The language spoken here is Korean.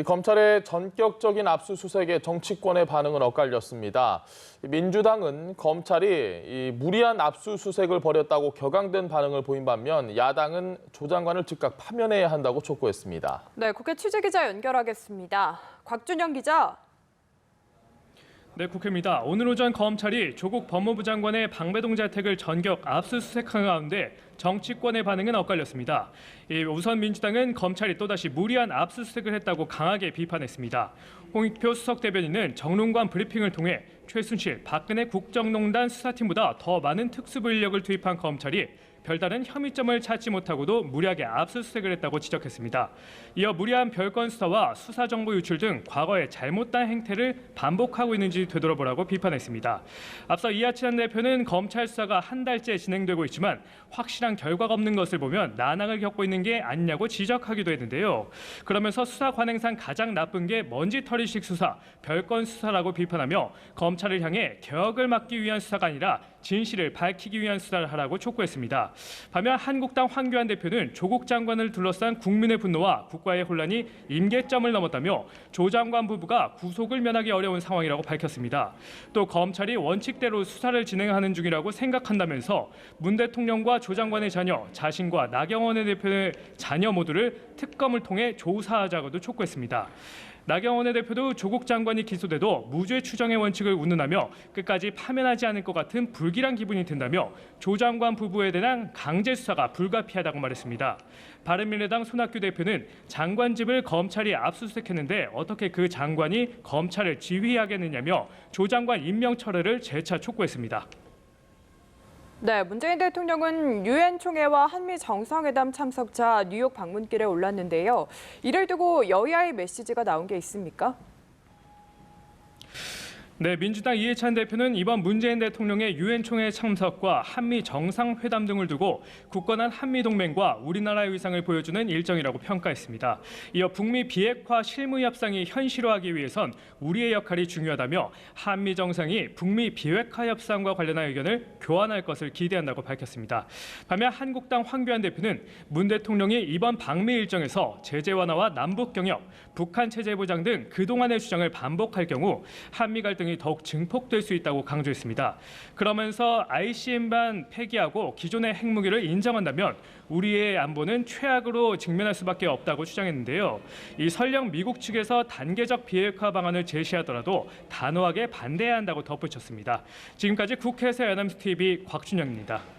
검찰의 전격적인 압수수색에 정치권의 반응은 엇갈렸습니다. 민주당은 검찰이 무리한 압수수색을 벌였다고 격앙된 반응을 보인 반면 야당은 조 장관을 즉각 파면해야 한다고 촉구했습니다. 네, 국회 취재기자 연결하겠습니다. 곽준영 기자. 네, 국회입니다. 오늘 오전 검찰이 조국 법무부 장관의 방배동 자택을 전격 압수수색한 가운데 정치권의 반응은 엇갈렸습니다. 우선 민주당은 검찰이 또다시 무리한 압수수색을 했다고 강하게 비판했습니다. 홍익표 수석 대변인은 정론관 브리핑을 통해 최순실, 박근혜 국정농단 수사팀보다 더 많은 특수부 인력을 투입한 검찰이 별다른 혐의점을 찾지 못하고도 무리하게 압수수색을 했다고 지적했습니다. 이어 무리한 별건 수사와 수사 정보 유출 등 과거의 잘못된 행태를 반복하고 있는지 되돌아보라고 비판했습니다. 앞서 이하찬 대표는 검찰 수사가 한 달째 진행되고 있지만 확실한 결과가 없는 것을 보면 난항을 겪고 있는 게 아니냐고 지적하기도 했는데요. 그러면서 수사 관행상 가장 나쁜 게 먼지털이식 수사, 별건 수사라고 비판하며 검찰을 향해 개혁을 막기 위한 수사가 아니라 진실을 밝히기 위한 수사를 하라고 촉구했습니다. 반면 한국당 황교안 대표는 조국 장관을 둘러싼 국민의 분노와 국가의 혼란이 임계점을 넘었다며 조 장관 부부가 구속을 면하기 어려운 상황이라고 밝혔습니다. 또 검찰이 원칙대로 수사를 진행하는 중이라고 생각한다면서 문 대통령과 조 장관의 자녀, 자신과 나경원 대표의 자녀 모두를 특검을 통해 조사하자고도 촉구했습니다. 나경원 대표도 조국 장관이 기소돼도 무죄 추정의 원칙을 운운하며 끝까지 파면하지 않을 것 같은 불길한 기분이 든다며 조 장관 부부에 대한 강제 수사가 불가피하다고 말했습니다. 바른미래당 손학규 대표는 장관 집을 검찰이 압수수색했는데 어떻게 그 장관이 검찰을 지휘하겠느냐며 조 장관 임명 철회를 재차 촉구했습니다. 네, 문재인 대통령은 유엔 총회와 한미 정상회담 참석자 뉴욕 방문길에 올랐는데요. 이를 두고 여야의 메시지가 나온 게 있습니까? 네, 민주당 이해찬 대표는 이번 문재인 대통령의 유엔 총회 참석과 한미 정상회담 등을 두고 굳건한 한미 동맹과 우리나라의 위상을 보여주는 일정이라고 평가했습니다. 이어 북미 비핵화 실무 협상이 현실화하기 위해선 우리의 역할이 중요하다며 한미 정상이 북미 비핵화 협상과 관련한 의견을 교환할 것을 기대한다고 밝혔습니다. 반면 한국당 황교안 대표는 문 대통령이 이번 방미 일정에서 제재 완화와 남북 경협, 북한 체제 보장 등 그동안의 주장을 반복할 경우 한미 갈등이 더욱 증폭될 수 있다고 강조했습니다. 그러면서 ICBM 폐기하고 기존의 핵무기를 인정한다면 우리의 안보는 최악으로 직면할 수밖에 없다고 주장했는데요. 이 설령 미국 측에서 단계적 비핵화 방안을 제시하더라도 단호하게 반대해야 한다고 덧붙였습니다. 지금까지 국회에서 연합뉴스 TV 곽준영입니다.